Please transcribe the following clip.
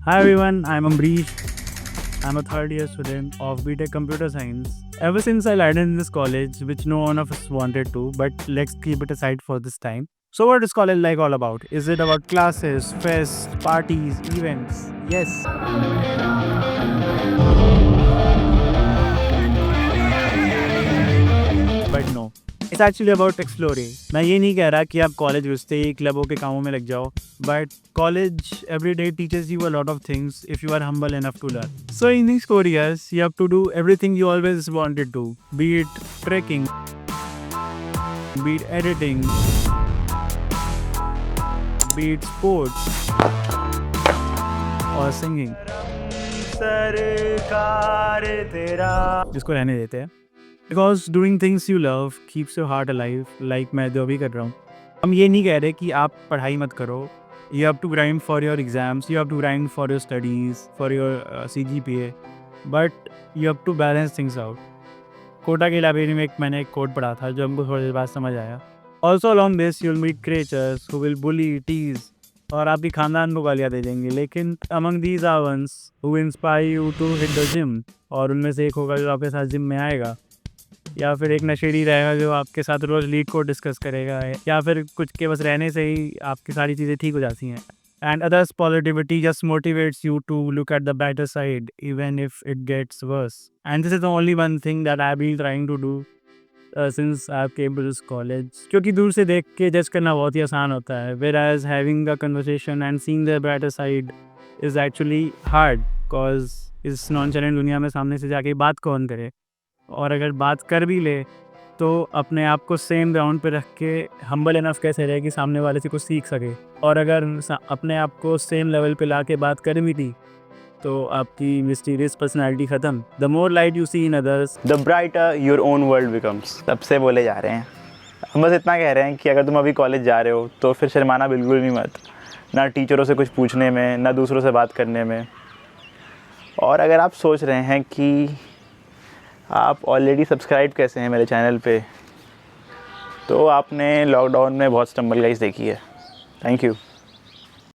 Hi everyone, I'm Ambrish. I'm a third year student of BTech Computer Science. Ever since I landed in this college, which no one of us wanted to, but let's keep it aside for this time. So, what is college like all about? Is it about classes, fests, parties, events? Yes. But no. It's actually about exploring. मैं ये नहीं कह रहा कि आप college घुसते ही क्लबों के कामों में लग जाओ, but college every day teaches you a lot of things if you are humble enough to learn. So in these 4 years, you have to do everything you always wanted to, be it trekking, be it editing, be it sports or singing. सरकार तेरा जिसको रहने देते हैं. Because doing things you love keeps your heart alive, like मैं जो अभी कर रहा हूँ. हम ये नहीं कह रहे कि आप पढ़ाई मत करो. You have to grind for your exams, you have to grind for your studies, for your CGPA, but you have to balance things out. Kota की लाइब्रेरी में मैंने एक कोट पढ़ा था जो हमको थोड़ी देर बाद समझ आया. Also along this you'll meet creatures who will bully, tease, और आपकी खानदान को गालियाँ दे देंगे. लेकिन among these are ones who inspire you to hit the gym, और उनमें से एक होगा जो आपके साथ जिम में आएगा, या फिर एक नशेड़ी रहेगा जो आपके साथ रोज़ लीग को डिस्कस करेगा, या फिर कुछ के बस रहने से ही आपकी सारी चीज़ें ठीक हो जाती हैं. And others positivity just motivates you to look at the better side even if it gets worse. And this is the only one thing that I been trying to do since I came to this college. क्योंकि दूर से देख के जज करना बहुत ही आसान होता है, whereas having a conversation and seeing the better side is actually hard, because इस नॉन चैलेंज दुनिया में सामने से जाके बात कौन करे, और अगर बात कर भी ले तो अपने आप को सेम ग्राउंड पे रख के हम्बल इनफ कैसे रहे कि सामने वाले से कुछ सीख सके. और अगर अपने आप को सेम लेवल पे ला के बात कर भी थी तो आपकी मिस्टीरियस पर्सनैलिटी ख़त्म. The more light you see in others the brighter your own world becomes. सबसे बोले जा रहे हैं. हम बस इतना कह रहे हैं कि अगर तुम अभी कॉलेज जा रहे हो तो फिर शर्माना बिल्कुल भी मत, ना टीचरों से कुछ पूछने में, ना दूसरों से बात करने में. और अगर आप सोच रहे हैं कि आप ऑलरेडी सब्सक्राइब कैसे हैं मेरे चैनल पे, तो आपने लॉकडाउन में बहुत स्टम्बल गाइस देखी है. Thank you.